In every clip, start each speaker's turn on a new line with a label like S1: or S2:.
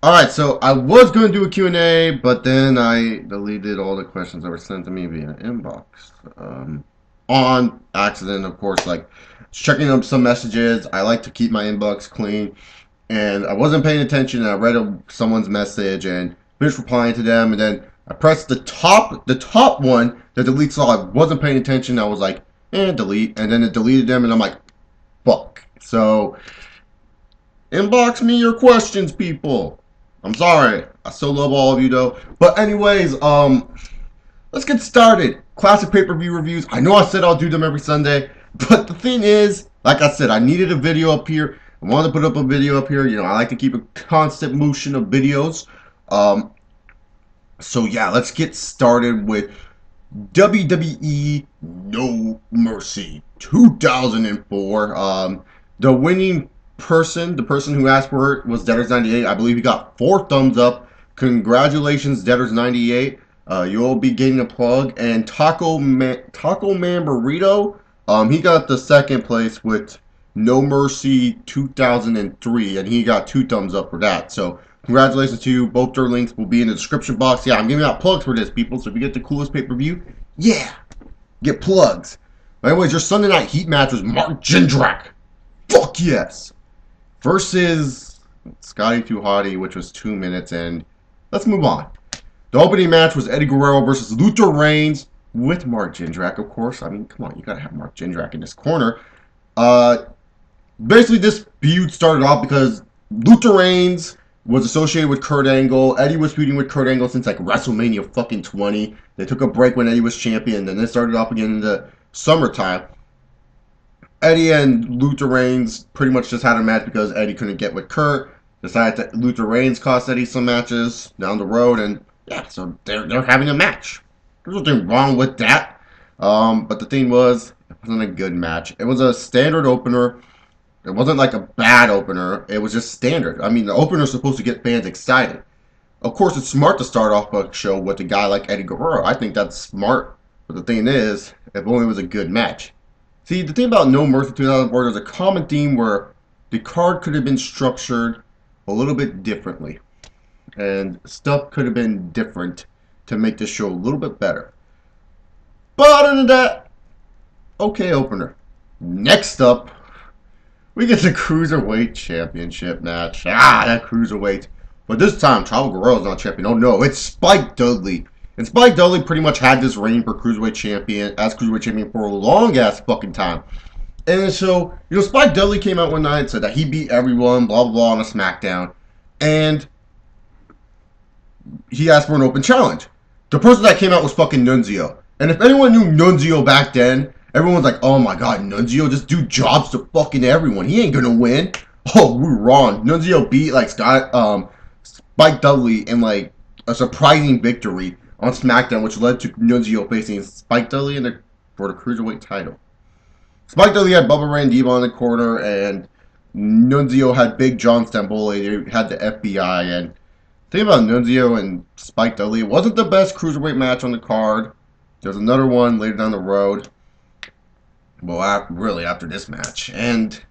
S1: Alright, so I was going to do a Q&A, but then I deleted all the questions that were sent to me via inbox. On accident, of course, like checking up some messages. I like to keep my inbox clean. And I wasn't paying attention, and I read someone's message and finished replying to them, and then I pressed the top one that deletes all. I wasn't paying attention. I was like, delete. And then it deleted them, and I'm like, fuck. So, inbox me your questions, people. I'm sorry. I still love all of you, though. But anyways, let's get started. Classic pay-per-view reviews. I know I said I'll do them every Sunday, but the thing is, like I said, I needed a video up here. I wanted to put up a video up here. You know, I like to keep a constant motion of videos. So yeah, let's get started with WWE No Mercy 2004. The winning person, the person who asked for it, was Debtors98. I believe he got 4 thumbs up. Congratulations, Debtors98. You'll be getting a plug. And Taco Man Burrito, he got the second place with No Mercy 2003, and he got 2 thumbs up for that. So congratulations to you. Both their links will be in the description box. Yeah, I'm giving out plugs for this, people. So if you get the coolest pay-per-view, yeah, get plugs. But anyways, your Sunday night heat match was Mark Jindrak. Fuck yes. Versus Scotty Too Hottie, which was 2 minutes, and let's move on. The opening match was Eddie Guerrero versus Luther Reigns with Mark Jindrak, of course. I mean, come on, you gotta have Mark Jindrak in this corner. Basically, this feud started off because Luther Reigns was associated with Kurt Angle. Eddie was feuding with Kurt Angle since like WrestleMania fucking 20. They took a break when Eddie was champion, then they started off again in the summertime. Eddie and Luther Reigns pretty much just had a match because Eddie couldn't get with Kurt. Decided that Luther Reigns cost Eddie some matches down the road, and yeah, so they're having a match. There's nothing wrong with that. But the thing was, it wasn't a good match. It was a standard opener. It wasn't like a bad opener. It was just standard. I mean, the opener is supposed to get fans excited. Of course, it's smart to start off a show with a guy like Eddie Guerrero. I think that's smart. But the thing is, if only it was a good match. See, the thing about No Mercy 2004, there's a common theme where the card could have been structured a little bit differently. And stuff could have been different to make this show a little bit better. But other than that, okay opener. Next up, we get the Cruiserweight Championship match. That Cruiserweight. But this time, Chavo Guerrero's not champion. Oh no, it's Spike Dudley. And Spike Dudley pretty much had this reign for Cruiserweight Champion for a long ass fucking time. And so, you know, Spike Dudley came out one night and said that he beat everyone, blah blah blah, on a SmackDown. And he asked for an open challenge. The person that came out was fucking Nunzio. And if anyone knew Nunzio back then, everyone was like, oh my god, Nunzio just do jobs to fucking everyone. He ain't gonna win. Oh, we're wrong. Nunzio beat like Spike Dudley in like a surprising victory on SmackDown, which led to Nunzio facing Spike Dudley for the Cruiserweight title. Spike Dudley had Bubba Ray and Diva in the corner, and Nunzio had Big John Stamboli. They had the FBI. And the thing about Nunzio and Spike Dudley, it wasn't the best Cruiserweight match on the card. There's another one later down the road. Well, really, after this match. And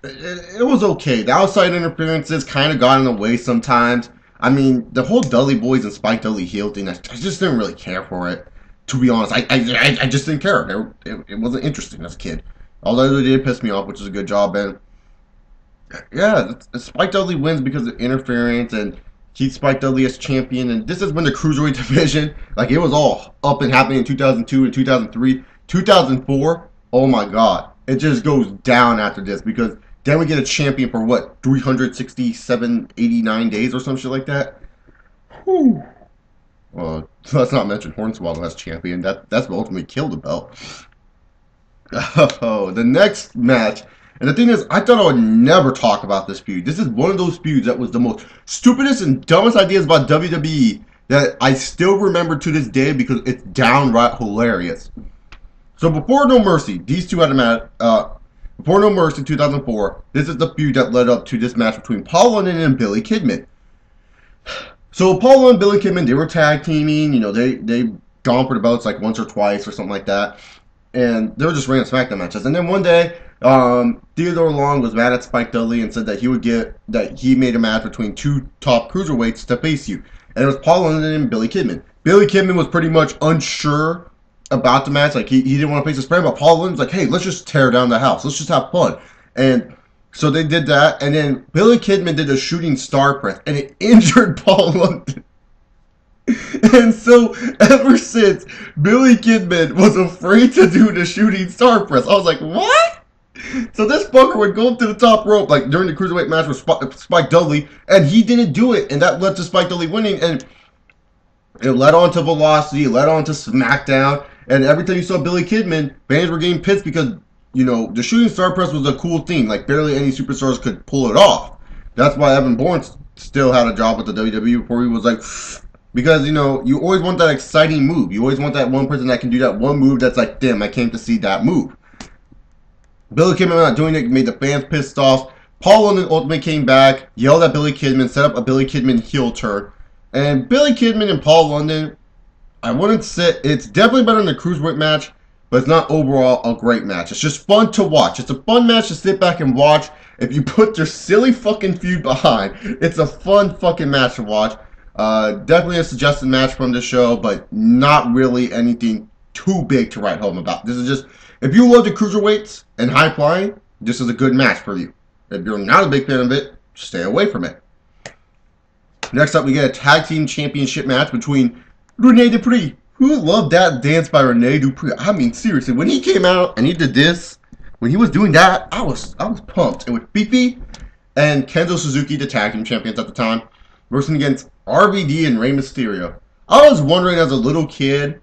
S1: it was okay. The outside interferences kind of got in the way sometimes. I mean, the whole Dudley Boys and Spike Dudley heel thing, I just didn't really care for it. To be honest, I just didn't care. It wasn't interesting as a kid. Although they did piss me off, which is a good job. And yeah, Spike Dudley wins because of interference and keeps Spike Dudley as champion. And this is when the Cruiserweight division, like, it was all up and happening in 2002 and 2003. 2004, oh my god. It just goes down after this because then we get a champion for what, 367, 89 days or some shit like that? Whew. Let's not mention Hornswoggle as champion. That's what ultimately killed the belt. Oh, the next match. And the thing is, I thought I would never talk about this feud. This is one of those feuds that was the most stupidest and dumbest ideas about WWE that I still remember to this day because it's downright hilarious. So before No Mercy, these two had a match. Before No Mercy 2004, this is the feud that led up to this match between Paul London and Billy Kidman. So Paul and Billy Kidman, they were tag teaming. You know, they gone for the belts like once or twice or something like that. And they were just random SmackDown matches. And then one day, Theodore Long was mad at Spike Dudley and said that he made a match between two top cruiserweights to face you. And it was Paul London and Billy Kidman. Billy Kidman was pretty much unsure about the match. Like, he didn't want to face his friend, but Paul London was like, hey, let's just tear down the house. Let's just have fun. And so they did that, and then Billy Kidman did a shooting star press, and it injured Paul London. And so, ever since, Billy Kidman was afraid to do the shooting star press. I was like, what? So this fucker would go up to the top rope, like during the cruiserweight match with Spike Dudley, and he didn't do it, and that led to Spike Dudley winning, and it led on to Velocity, it led on to SmackDown, and every time you saw Billy Kidman, fans were getting pissed because, you know, the shooting star press was a cool thing. Like, barely any superstars could pull it off. That's why Evan Bourne still had a job with the WWE before he was like... Because, you know, you always want that exciting move. You always want that one person that can do that one move that's like, damn, I came to see that move. Billy Kidman not doing it made the fans pissed off. Paul London ultimately came back, yelled at Billy Kidman, set up a Billy Kidman heel turn. And Billy Kidman and Paul London, I wouldn't say... It's definitely better than the cruiserweight match, but it's not overall a great match. It's just fun to watch. It's a fun match to sit back and watch. If you put their silly fucking feud behind, it's a fun fucking match to watch. Definitely a suggested match from the show, but not really anything too big to write home about. This is just, if you love the cruiserweights and high flying, this is a good match for you. If you're not a big fan of it, stay away from it. Next up, we get a tag team championship match between Rene Dupree. Who loved that dance by Rene Dupree? I mean, seriously, when he came out and he did this, when he was doing that, I was pumped. And with Fifi and Kendo Suzuki, the tag team champions at the time, versus against RVD and Rey Mysterio. I was wondering as a little kid,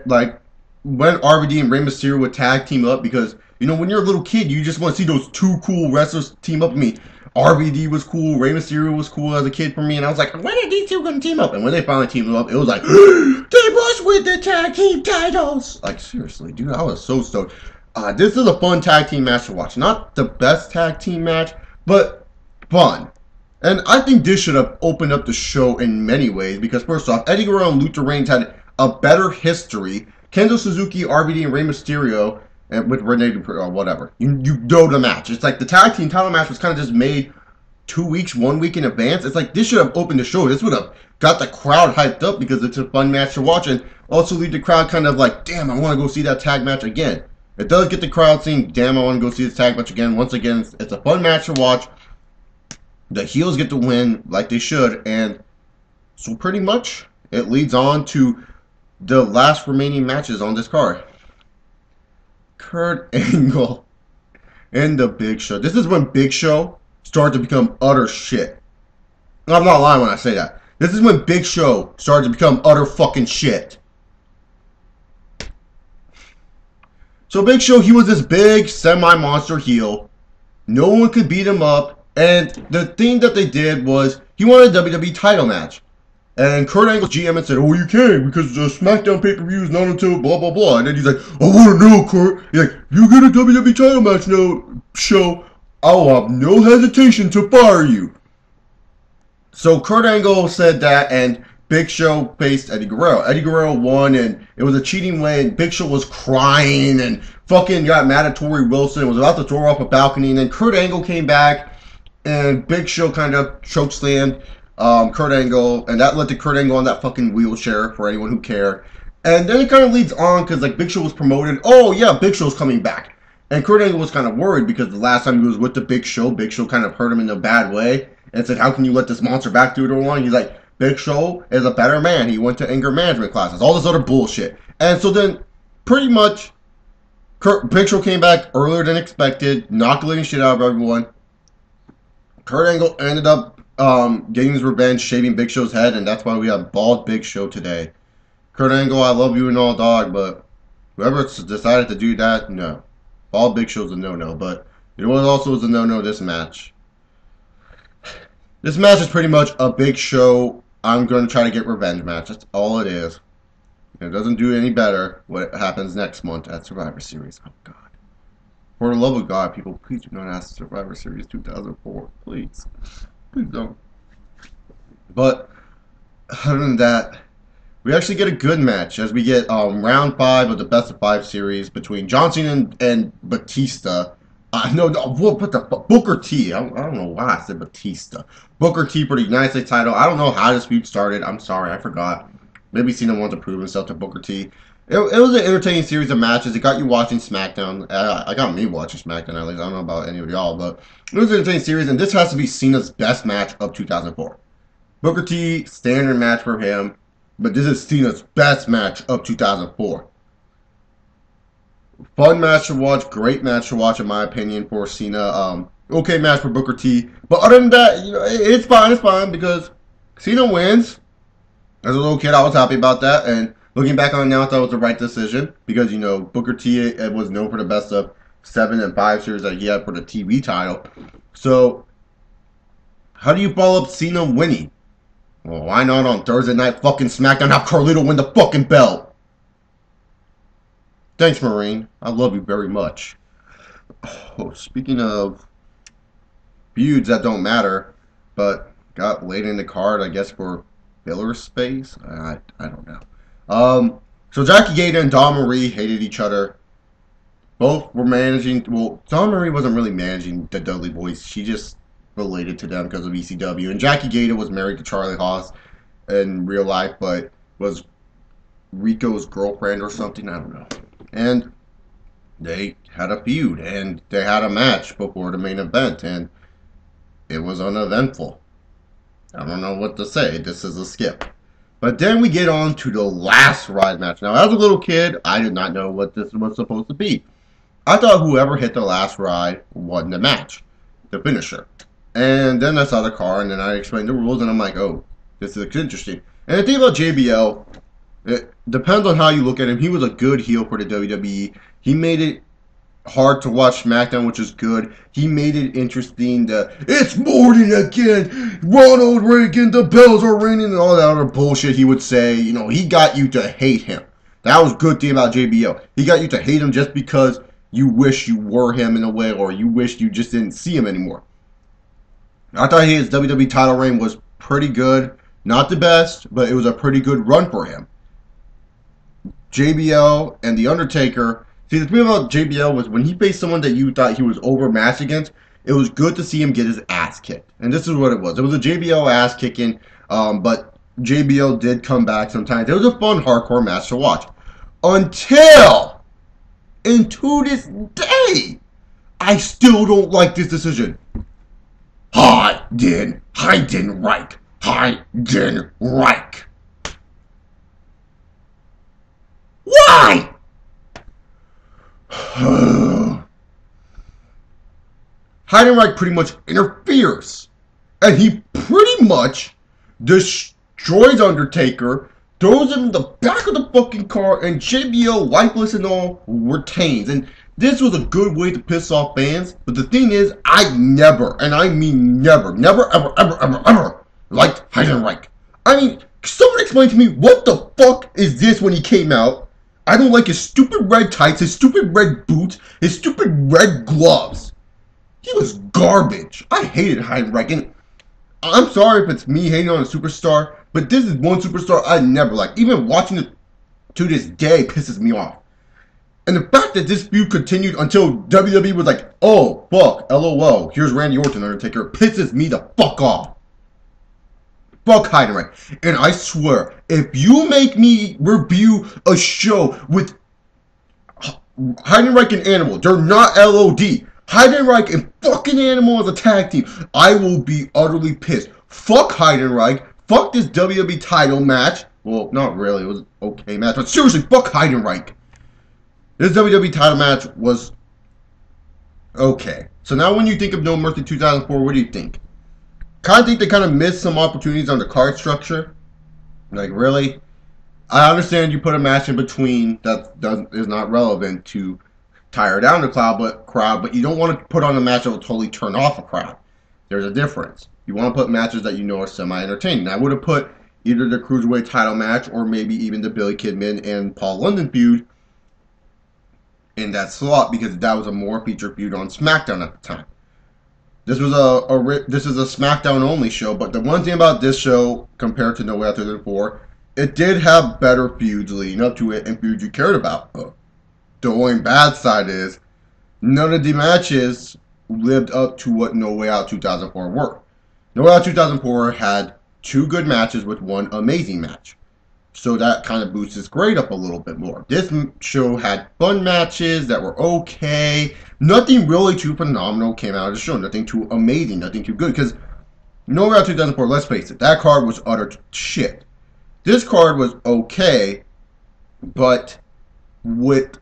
S1: like, when RVD and Rey Mysterio would tag team up, because, you know, when you're a little kid, you just want to see those two cool wrestlers team up with me. RVD was cool, Rey Mysterio was cool as a kid for me, and I was like, when are these two going to team up? And when they finally teamed up, it was like, they must win the tag team titles! Like, seriously, dude, I was so stoked. This is a fun tag team match to watch. Not the best tag team match, but fun. And I think this should have opened up the show in many ways, because first off, Eddie Guerrero and Luther Reigns had a better history. Kendo Suzuki, RVD, and Rey Mysterio, and with Rene Dupree, or whatever. You know the match. It's like the tag team title match was kind of just made 2 weeks, 1 week in advance. It's like this should have opened the show. This would have got the crowd hyped up because it's a fun match to watch, and also leave the crowd kind of like, damn, I want to go see that tag match again. It does get the crowd saying, damn, I want to go see this tag match again. Once again, it's a fun match to watch. The heels get to win like they should, and so pretty much it leads on to the last remaining matches on this card. Kurt Angle and the Big Show. This is when Big Show started to become utter shit. I'm not lying when I say that. This is when Big Show started to become utter fucking shit. So Big Show, he was this big semi-monster heel. No one could beat him up. And the thing that they did was, he wanted a WWE title match. And Kurt Angle's GM said, oh, you can't, because the SmackDown pay-per-view is not until blah, blah, blah. And then he's like, I want to know, Kurt. He's like, you get a WWE title match now, show, I'll have no hesitation to fire you. So Kurt Angle said that, and Big Show faced Eddie Guerrero. Eddie Guerrero won, and it was a cheating way, and Big Show was crying, and fucking got mad at Tori Wilson, was about to throw her off a balcony, and then Kurt Angle came back, and Big Show kind of chokeslammed Kurt Angle, and that led to Kurt Angle on that fucking wheelchair for anyone who cared. And then it kind of leads on because like Big Show was promoted. Oh yeah, Big Show's coming back. And Kurt Angle was kind of worried because the last time he was with the Big Show kind of hurt him in a bad way. And said, how can you let this monster back through the line? He's like, Big Show is a better man. He went to anger management classes. All this other bullshit. And so then, pretty much, Big Show came back earlier than expected, knocked the living shit out of everyone. Kurt Angle ended up getting his revenge, shaving Big Show's head, and that's why we have bald Big Show today. Kurt Angle, I love you and all, dog, but whoever decided to do that, no. Bald Big Show's a no-no, but you know what also is a no-no? This match. This match is pretty much a Big Show, I'm going to try to get revenge match. That's all it is. It doesn't do any better what happens next month at Survivor Series. Oh, God. For the love of God, people, please do not ask Survivor Series 2004. Please. Please don't. But, other than that, we actually get a good match as we get round 5 of the best of 5 series between John Cena and Batista What the fuck? Booker T. I don't know why I said Batista. Booker T for the United States title. I don't know how this feud started. I'm sorry, I forgot. Maybe Cena wants to prove himself to Booker T. It was an entertaining series of matches. It got you watching SmackDown. I got me watching SmackDown at least. I don't know about any of y'all, but it was an entertaining series, and this has to be Cena's best match of 2004. Booker T, standard match for him, but this is Cena's best match of 2004. Fun match to watch, great match to watch in my opinion for Cena. Okay match for Booker T, but other than that, you know, it's fine because Cena wins. As a little kid, I was happy about that, and looking back on it now, I thought it was the right decision because, you know, Booker T was known for the best of 7 and 5 series that he had for the TV title. So, how do you follow up Cena winning? Well, why not on Thursday night fucking SmackDown have Carlito win the fucking belt? Thanks, Marine. I love you very much. Oh, speaking of feuds that don't matter, but got late in the card, I guess, for filler space? I don't know. So Jackie Gayda and Dawn Marie hated each other. Both were managing. Well, Dawn Marie wasn't really managing the Dudley Boys. She just related to them because of ECW. And Jackie Gayda was married to Charlie Haas in real life, but was Rico's girlfriend or something. I don't know. And they had a feud, and they had a match before the main event, and it was uneventful. I don't know what to say. This is a skip. But then we get on to the last ride match. Now, as a little kid, I did not know what this was supposed to be. I thought whoever hit the last ride won the match, the finisher. And then I saw the car, and then I explained the rules, and I'm like, oh, this is interesting. And the thing about JBL, it depends on how you look at him. He was a good heel for the WWE. He made it hard to watch SmackDown, which is good. He made it interesting that it's morning again, Ronald Reagan, the bells are ringing, and all that other bullshit he would say. You know, he got you to hate him. That was a good thing about JBL. He got you to hate him just because you wish you were him in a way, or you wished you just didn't see him anymore. I thought his WWE title reign was pretty good. Not the best, but it was a pretty good run for him. JBL and The Undertaker. See, the thing about JBL was when he faced someone that you thought he was overmatched against, it was good to see him get his ass kicked. And this is what it was. It was a JBL ass kicking, but JBL did come back sometimes. It was a fun hardcore match to watch. Until, and to this day, I still don't like this decision. Heidenreich. Why? Heidenreich pretty much interferes. And he pretty much destroys Undertaker, throws him in the back of the fucking car, and JBL, lifeless and all, retains. And this was a good way to piss off fans. But the thing is, I never, and I mean never, ever liked Heidenreich. I mean, someone explain to me what the fuck is this when he came out. I don't like his stupid red tights, his stupid red boots, his stupid red gloves. He was garbage. I hated Heidenreich, and I'm sorry if it's me hating on a superstar, but this is one superstar I never liked. Even watching it to this day pisses me off. And the fact that this feud continued until WWE was like, oh, fuck, LOL, here's Randy Orton, Undertaker, pisses me the fuck off. Fuck Heidenreich. And I swear, if you make me review a show with Heidenreich and Animal, they're not LOD. Heidenreich and fucking Animal as a tag team, I will be utterly pissed. Fuck Heidenreich. Fuck this WWE title match. Well, not really. It was an okay match. But seriously, fuck Heidenreich. This WWE title match was okay. So now when you think of No Mercy 2004, what do you think? Kind of think they kind of missed some opportunities on the card structure. Like, really? I understand you put a match in between that is not relevant to tire down the crowd, but you don't want to put on a match that will totally turn off a crowd. There's a difference. You want to put matches that you know are semi-entertaining. I would have put either the Cruiserweight title match or maybe even the Billy Kidman and Paul London feud in that slot because that was a more featured feud on SmackDown at the time. This was this is a SmackDown only show, but the one thing about this show compared to No Way Out 2004, it did have better feuds leading up to it and feuds you cared about. The only bad side is none of the matches lived up to what No Way Out 2004 were. No Way Out 2004 had 2 good matches with 1 amazing match. So that kind of boosts its grade up a little bit more. This show had fun matches that were okay. Nothing really too phenomenal came out of the show. Nothing too amazing. Nothing too good. Because No Way Out 2004, let's face it, that card was utter shit. This card was okay, but with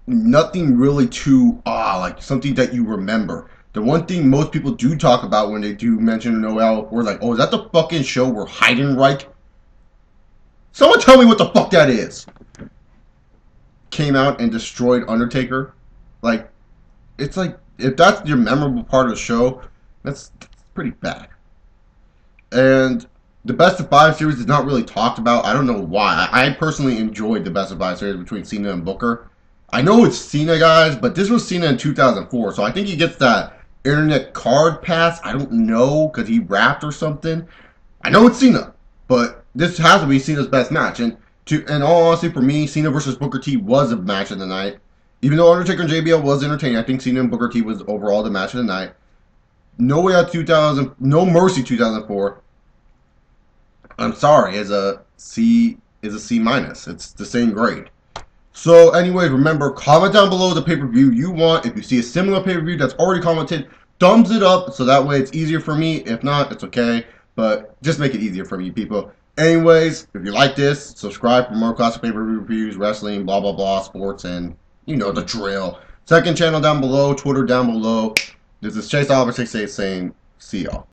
S1: nothing really too, like something that you remember. The one thing most people do talk about when they do mention Noel, we're like, oh, is that the fucking show where Heidenreich? Someone tell me what the fuck that is. Came out and destroyed Undertaker. Like, it's like, if that's your memorable part of the show, that's pretty bad. And the Best of 5 series is not really talked about. I don't know why. I personally enjoyed the Best of 5 series between Cena and Booker. I know it's Cena, guys, but this was Cena in 2004, so I think he gets that internet card pass. I don't know, because he rapped or something. I know it's Cena, but this has to be Cena's best match. And in all honesty, for me, Cena versus Booker T was a match of the night. Even though Undertaker and JBL was entertaining, I think Cena and Booker T was overall the match of the night. No Way Out 2000, No Mercy 2004. I'm sorry, is a C minus. It's the same grade. So, anyways, remember, comment down below the pay-per-view you want. If you see a similar pay-per-view that's already commented, thumbs it up so that way it's easier for me. If not, it's okay. But just make it easier for me, people. Anyways, if you like this, subscribe for more classic pay-per-view reviews, wrestling, blah, blah, blah, sports, and you know the drill. Second channel down below, Twitter down below. This is Chase Albert 68 saying, see y'all.